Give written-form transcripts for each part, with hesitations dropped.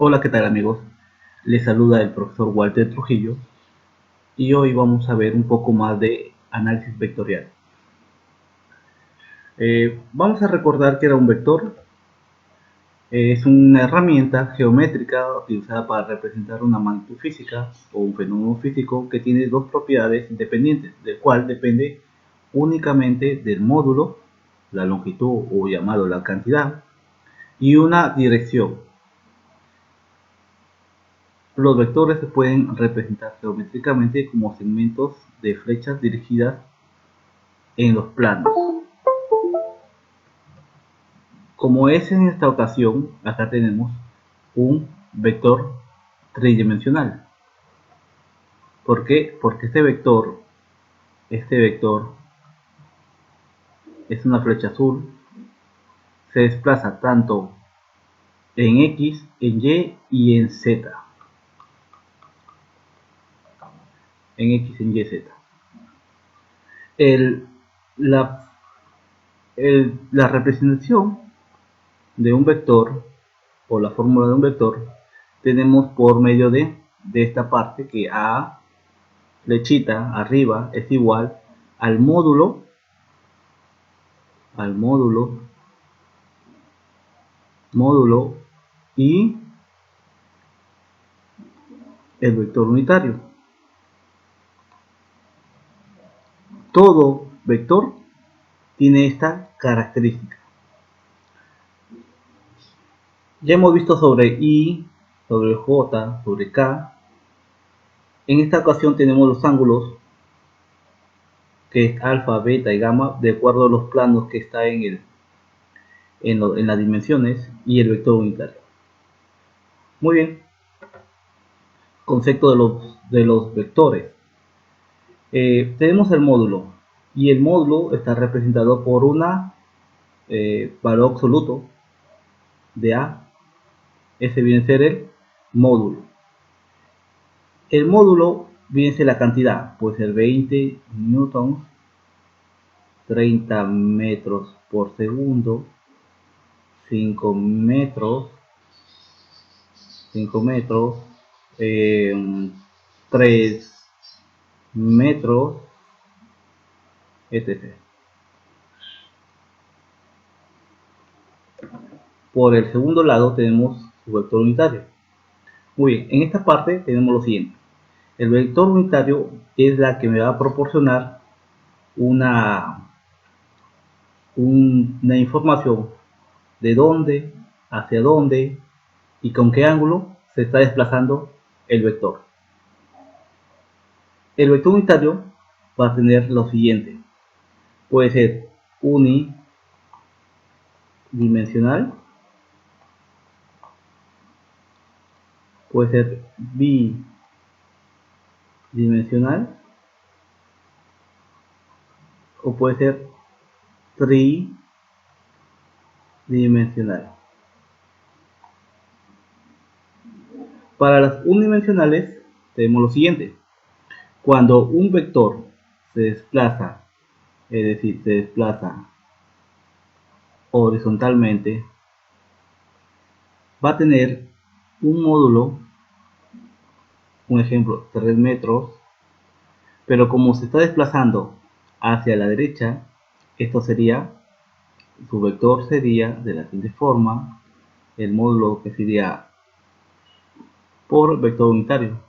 Hola, ¿qué tal amigos? Les saluda el profesor Walter Trujillo y hoy vamos a ver un poco más de análisis vectorial. Vamos a recordar que era un vector. Es una herramienta geométrica utilizada para representar una magnitud física o un fenómeno físico que tiene dos propiedades independientes, del cual depende únicamente del módulo, la longitud o llamado la cantidad, y una dirección. Los vectores se pueden representar geométricamente como segmentos de flechas dirigidas en los planos. Como es en esta ocasión, acá tenemos un vector tridimensional. ¿Por qué? Porque este vector es una flecha azul, se desplaza tanto en X, en Y y en Z. En X, en Y, Z. El, la, la representación de un vector o la fórmula de un vector tenemos por medio de esta parte que A flechita arriba es igual al módulo y el vector unitario. Todo vector tiene esta característica. Ya hemos visto sobre I, sobre J, sobre K. En esta ocasión tenemos los ángulos, que es alfa, beta y gamma, de acuerdo a los planos que está en las dimensiones y el vector unitario. Muy bien. Concepto de los vectores. Tenemos el módulo y el módulo está representado por una valor absoluto de A. Ese viene a ser el módulo. El módulo viene a ser la cantidad, puede ser 20 newtons, 30 metros por segundo, 5 metros, 3 metros, etc. Por el segundo lado tenemos su vector unitario. Muy bien, en esta parte tenemos lo siguiente. El vector unitario es la que me va a proporcionar una información de dónde, hacia dónde y con qué ángulo se está desplazando el vector. El vector unitario va a tener lo siguiente. Puede ser unidimensional, puede ser bidimensional o puede ser tridimensional. Para las unidimensionales tenemos lo siguiente. Cuando un vector se desplaza, es decir, se desplaza horizontalmente, va a tener un módulo, un ejemplo, 3 metros, pero como se está desplazando hacia la derecha, esto sería, su vector sería de la siguiente forma, el módulo que sería por vector unitario.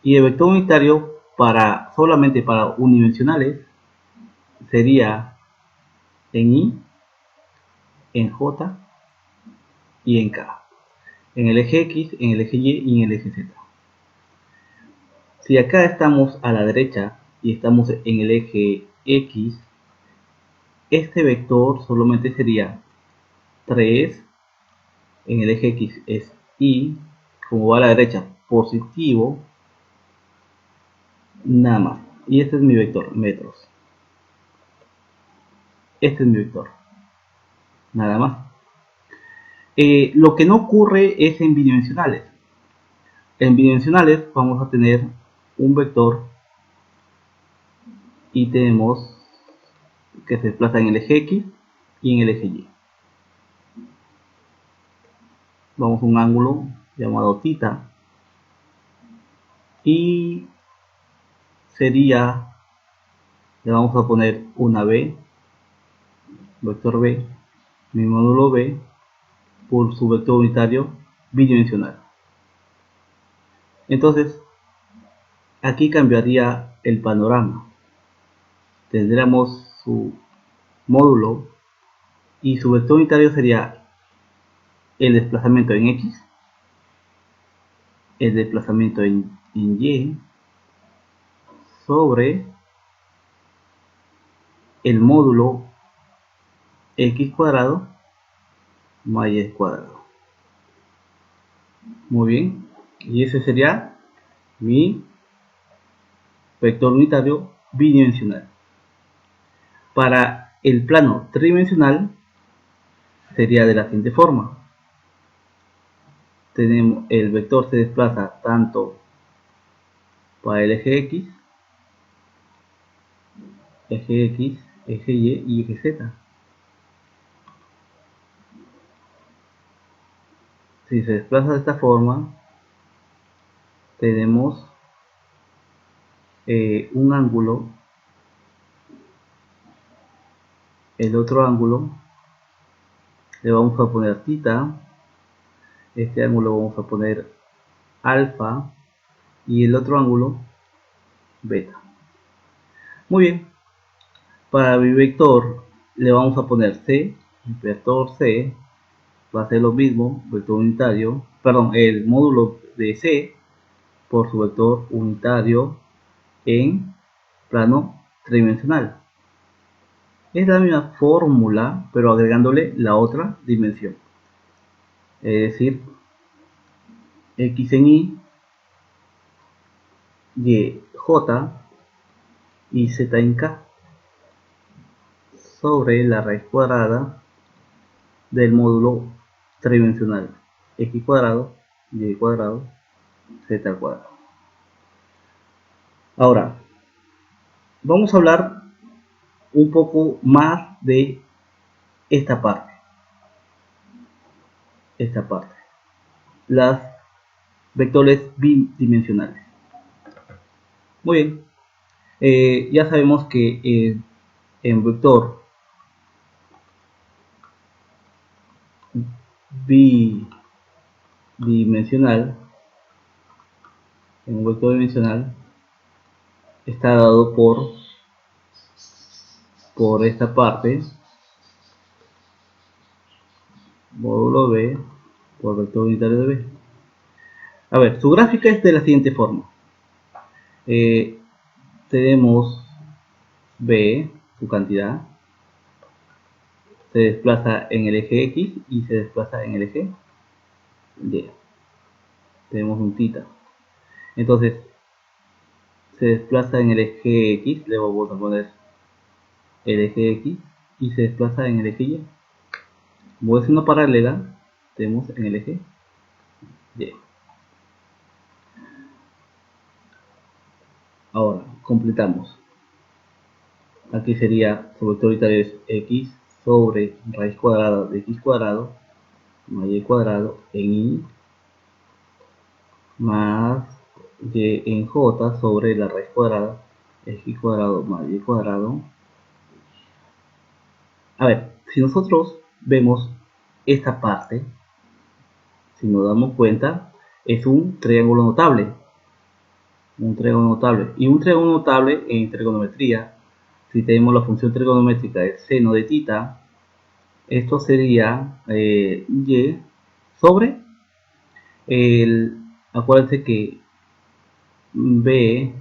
Y el vector unitario solamente para unidimensionales sería en I, en J y en K. En el eje X, en el eje Y y en el eje Z. Si acá estamos a la derecha y estamos en el eje X, este vector solamente sería 3, en el eje X es Y, como va a la derecha, positivo, nada más. Y este es mi vector, metros. Este es mi vector, nada más. Lo que no ocurre es en bidimensionales. En bidimensionales vamos a tener un vector y tenemos que se desplaza en el eje X y en el eje Y. vamos a un ángulo llamado θ y sería, le vamos a poner una b, vector b, mi módulo b por su vector unitario bidimensional. Entonces aquí cambiaría el panorama, tendríamos su módulo y su vector unitario sería el desplazamiento en x, el desplazamiento en y sobre el módulo x cuadrado más y cuadrado. Muy bien, y ese sería mi vector unitario bidimensional. Para el plano tridimensional sería de la siguiente forma. Tenemos el vector se desplaza tanto para el eje x, eje y y eje z. Si se desplaza de esta forma, tenemos un ángulo, el otro ángulo le vamos a poner θ, este ángulo vamos a poner alfa y el otro ángulo beta. Muy bien, para mi vector le vamos a poner c, vector c va a ser lo mismo, vector unitario, perdón, el módulo de c por su vector unitario en plano tridimensional. Es la misma fórmula, pero agregándole la otra dimensión. Es decir, x en y j y z en k sobre la raíz cuadrada del módulo tridimensional x cuadrado, y cuadrado, z al cuadrado. Ahora, vamos a hablar un poco más de esta parte, las vectores bidimensionales. Muy bien, ya sabemos que en vector bidimensional, en un vector dimensional está dado por esta parte, módulo b por vector unitario de b. A ver, su gráfica es de la siguiente forma. Tenemos b, su cantidad, se desplaza en el eje x y se desplaza en el eje y. Tenemos un θ. Entonces, se desplaza en el eje x, le vamos a poner el eje x y se desplaza en el eje y. Como es una paralela, tenemos en el eje y. Ahora, completamos. Aquí sería su vector unitario es x sobre raíz cuadrada de x cuadrado más y cuadrado en y más y en j sobre la raíz cuadrada x cuadrado más y cuadrado. A ver, si nosotros vemos esta parte, si nos damos cuenta, es un triángulo notable. Un triángulo notable. Y un triángulo notable en trigonometría, si tenemos la función trigonométrica del seno de θ, esto sería y sobre el, acuérdense que b,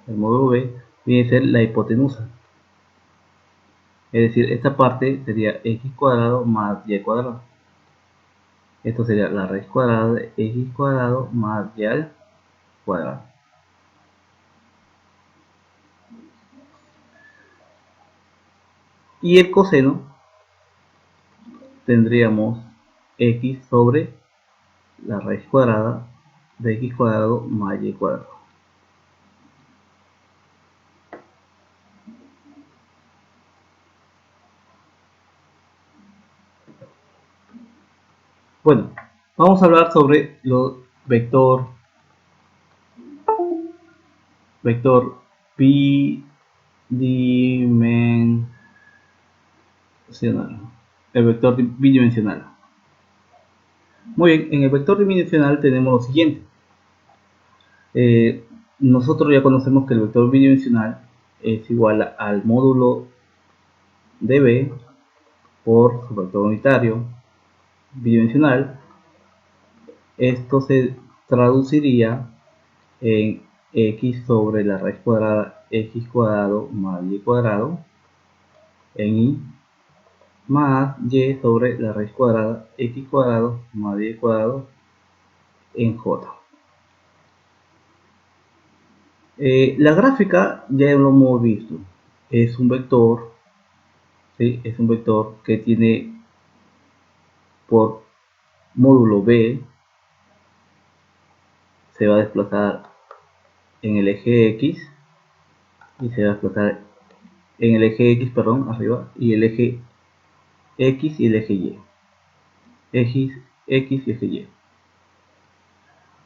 el módulo b, viene a ser la hipotenusa. Es decir, esta parte sería x cuadrado más y cuadrado. Esto sería la raíz cuadrada de x cuadrado más y al cuadrado. Y el coseno tendríamos x sobre la raíz cuadrada de x cuadrado más y cuadrado. Bueno, Vamos a hablar sobre los vector bidimensional. El vector bidimensional. Muy bien, en el vector bidimensional tenemos lo siguiente. Nosotros ya conocemos que el vector bidimensional es igual al módulo de b por su vector unitario bidimensional. Esto se traduciría en x sobre la raíz cuadrada x cuadrado más y cuadrado en y más y sobre la raíz cuadrada x cuadrado más y cuadrado en j. La gráfica ya lo hemos visto, es un vector, ¿sí? Es un vector que tiene por módulo b, se va a desplazar en el eje x y se va a desplazar en el eje x, perdón, arriba, y el eje x y el eje y, x y eje y,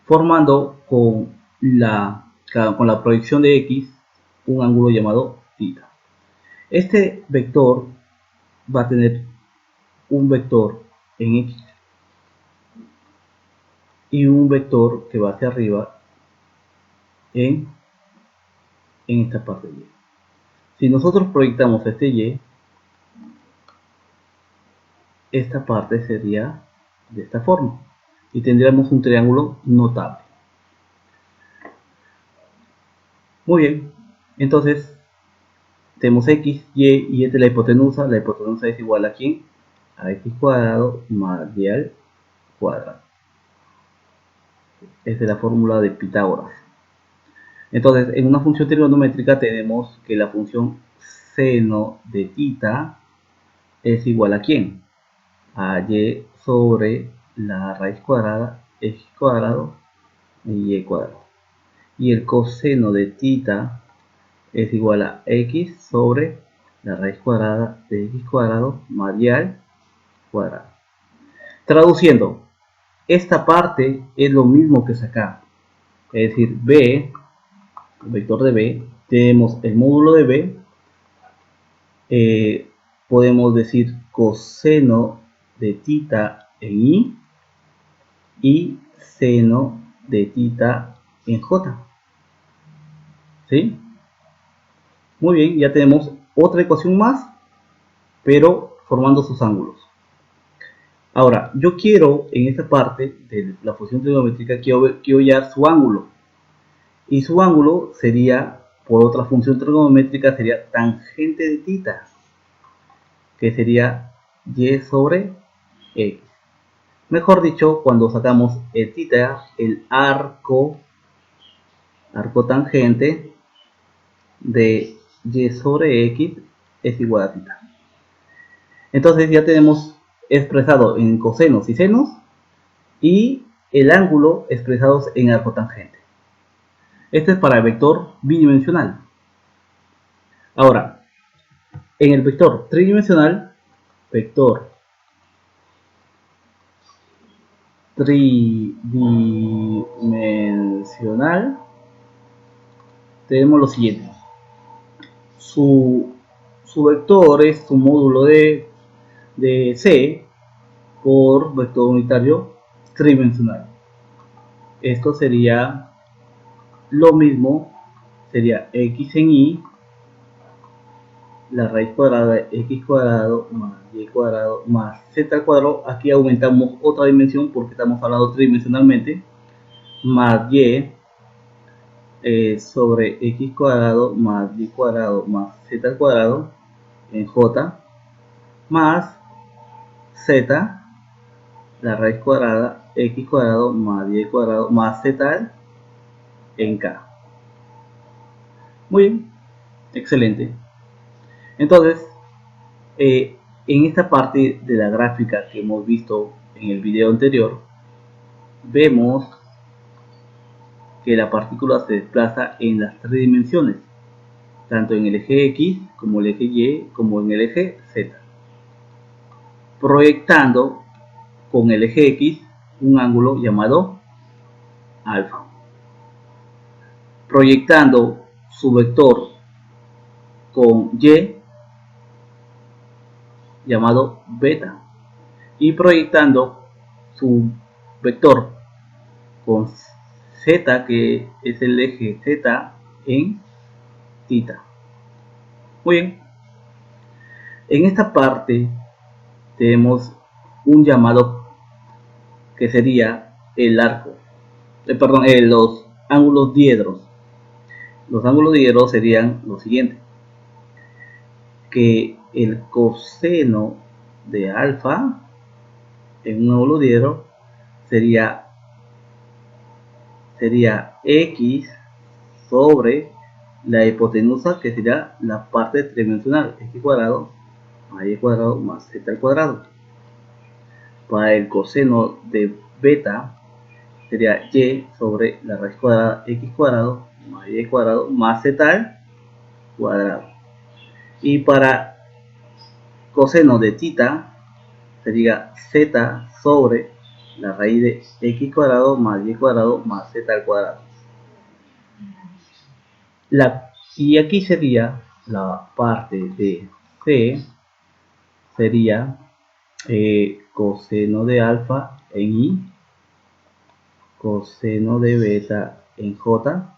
formando con la proyección de x un ángulo llamado θ. Este vector va a tener un vector en x y un vector que va hacia arriba en esta parte y. Si nosotros proyectamos este y, esta parte sería de esta forma y tendríamos un triángulo notable. Muy bien, entonces tenemos x, y esta es la hipotenusa. La hipotenusa es igual a ¿quién? A x cuadrado más y al cuadrado. Esta es la fórmula de Pitágoras. Entonces, en una función trigonométrica tenemos que la función seno de θ es igual a ¿quién? A y sobre la raíz cuadrada x cuadrado y y cuadrado. Y el coseno de θ es igual a x sobre la raíz cuadrada de x cuadrado más y al cuadrado. Traduciendo, esta parte es lo mismo que sacar, es decir, b, el vector de b, tenemos el módulo de b, podemos decir coseno de θ en y seno de θ en j. ¿Sí? Muy bien, ya tenemos otra ecuación más, pero formando sus ángulos. Ahora, yo quiero en esta parte de la función trigonométrica, quiero hallar su ángulo. Y su ángulo sería, por otra función trigonométrica, sería tangente de θ, que sería y sobre x. Mejor dicho, cuando sacamos el θ, el arco tangente de y sobre x es igual a θ. Entonces ya tenemos expresado en cosenos y senos y el ángulo expresados en arco tangente. Este es para el vector bidimensional. Ahora, en el vector tridimensional, tenemos lo siguiente. Su vector es su módulo de C por vector unitario tridimensional. Esto sería lo mismo, sería x en y, la raíz cuadrada de x cuadrado más y cuadrado más z al cuadrado. Aquí aumentamos otra dimensión porque estamos hablando tridimensionalmente, más y sobre x cuadrado más y cuadrado más z al cuadrado en j, más z, la raíz cuadrada x cuadrado más y cuadrado más z en k. Muy bien, excelente. Entonces, en esta parte de la gráfica que hemos visto en el video anterior, vemos que la partícula se desplaza en las tres dimensiones, tanto en el eje x, como el eje y, como en el eje z, proyectando con el eje x un ángulo llamado alfa, proyectando su vector con y llamado beta y proyectando su vector con z, que es el eje z, en tita. Muy bien, en esta parte tenemos un llamado que sería el arco, los ángulos diedros. Los ángulos diedros serían lo siguiente: que el coseno de alfa en un ángulo diedro sería x sobre la hipotenusa, que sería la parte tridimensional, x cuadrado más y cuadrado más z al cuadrado. Para el coseno de beta sería y sobre la raíz cuadrada x cuadrado más y cuadrado más z al cuadrado. Y para coseno de tita sería z sobre la raíz de x cuadrado más y cuadrado más z al cuadrado. Y aquí sería la parte de c, sería coseno de alfa en i, coseno de beta en j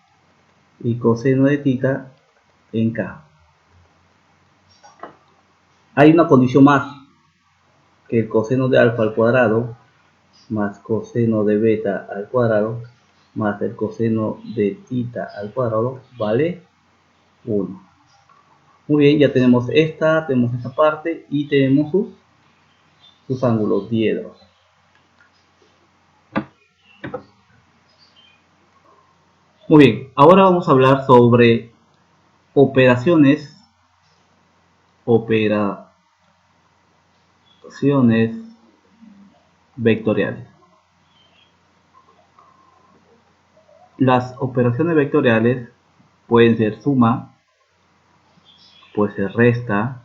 y coseno de tita en k. Hay una condición más, que el coseno de alfa al cuadrado más coseno de beta al cuadrado más el coseno de tita al cuadrado vale 1. Muy bien, ya tenemos esta parte y tenemos sus ángulos diedros. Muy bien, ahora vamos a hablar sobre operaciones vectoriales. Las operaciones vectoriales pueden ser suma, puede ser resta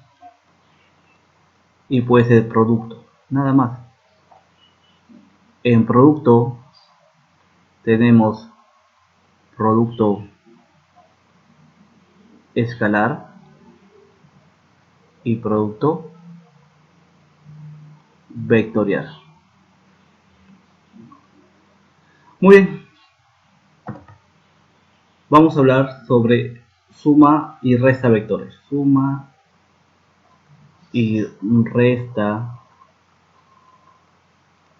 y puede ser producto, nada más. En producto tenemos producto escalar y producto vectorial. Muy bien, vamos a hablar sobre suma y resta vectores. Suma y resta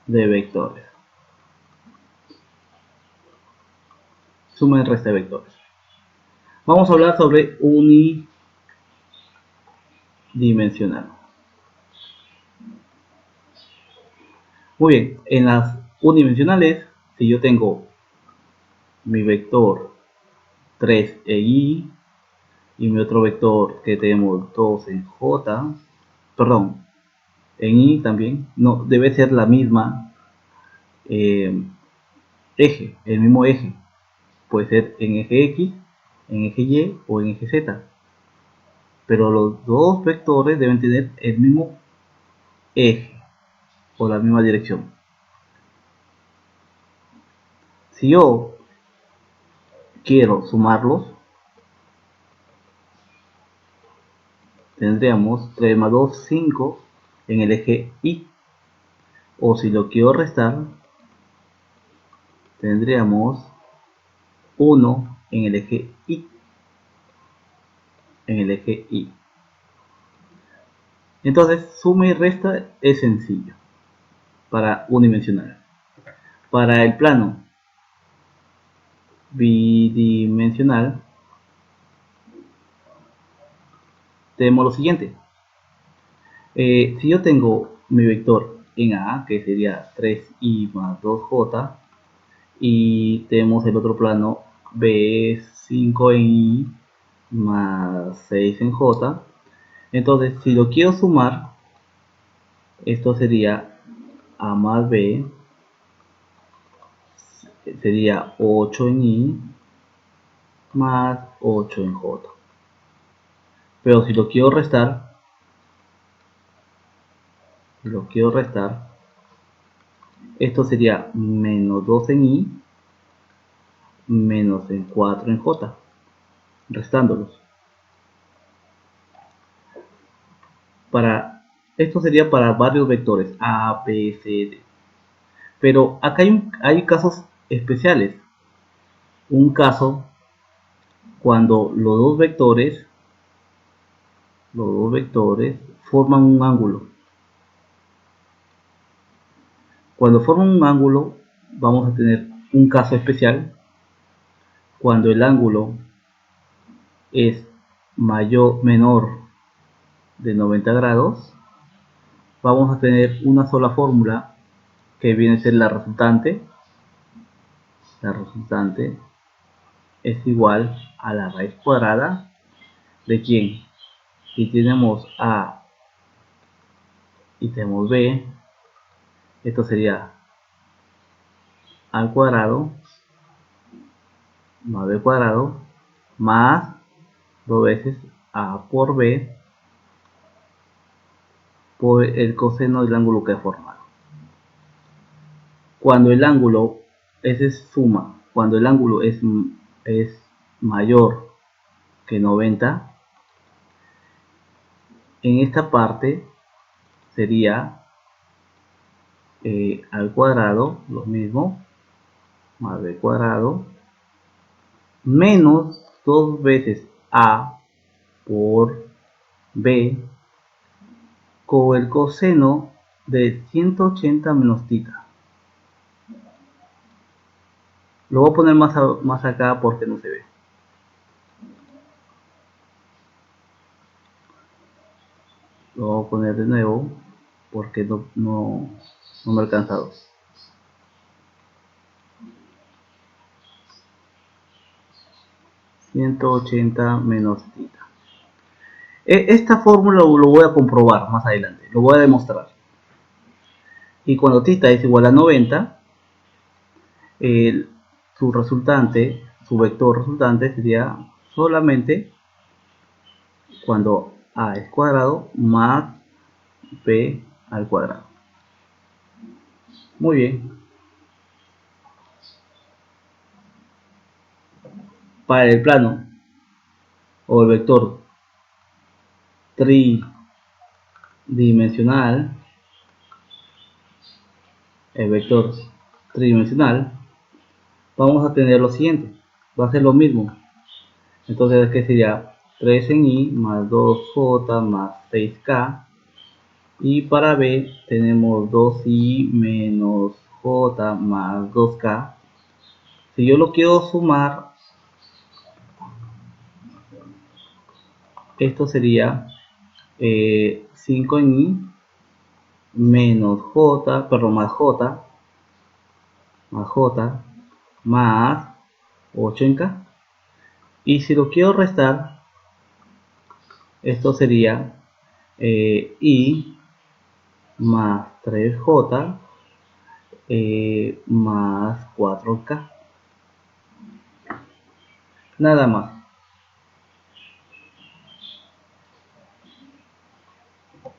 de vectores. Suma y resta de vectores. Vamos a hablar sobre unidimensional. Muy bien, en las unidimensionales, si yo tengo mi vector 3 en y y mi otro vector que tenemos 2 en j, perdón, en y también, no debe ser la misma eje, el mismo eje. Puede ser en eje x, en eje y o en eje z, pero los dos vectores deben tener el mismo eje o la misma dirección. Si yo quiero sumarlos, tendríamos 3 más 2, 5 en el eje y, o si lo quiero restar, tendríamos 1 en el eje y, entonces suma y resta es sencillo para unidimensional. Para el plano bidimensional tenemos lo siguiente: si yo tengo mi vector en A, que sería 3i más 2j, y tenemos el otro plano B, 5 en i más 6 en j, entonces si lo quiero sumar, esto sería A más B, sería 8 en i más 8 en j. Pero si lo quiero restar, Esto sería menos 2 en i menos en 4 en j, restándolos. Esto sería para varios vectores a, b, c, d. Pero acá hay casos especiales. Un caso cuando los dos vectores forman un ángulo. Cuando forman un ángulo, vamos a tener un caso especial cuando el ángulo es menor de 90 grados. Vamos a tener una sola fórmula que viene a ser la resultante. La resultante es igual a la raíz cuadrada de ¿quién? Si tenemos a y tenemos b, esto sería al cuadrado más b cuadrado más 2 veces a por b por el coseno del ángulo que ha formado. Cuando el ángulo, esa es suma, cuando el ángulo es mayor que 90, en esta parte sería al cuadrado, lo mismo, más b cuadrado, menos 2 veces a por b con el coseno de 180 menos tita. Lo voy a poner más acá porque no se ve. Lo voy a poner de nuevo porque no me ha alcanzado. 180 menos tita. Esta fórmula lo voy a comprobar más adelante, lo voy a demostrar. Y cuando tita es igual a 90, su resultante, su vector resultante sería solamente cuando a es cuadrado más b al cuadrado. Muy bien. Para el plano o el vector tridimensional, vamos a tener lo siguiente, va a ser lo mismo. Entonces, ¿qué sería? 3 en i más 2j más 6k, y para b tenemos 2i menos j más 2k. Si yo lo quiero sumar, esto sería 5 en i menos j, perdón, más j más 8 en k. Y si lo quiero restar, esto sería i más 3j más 4k. Nada más.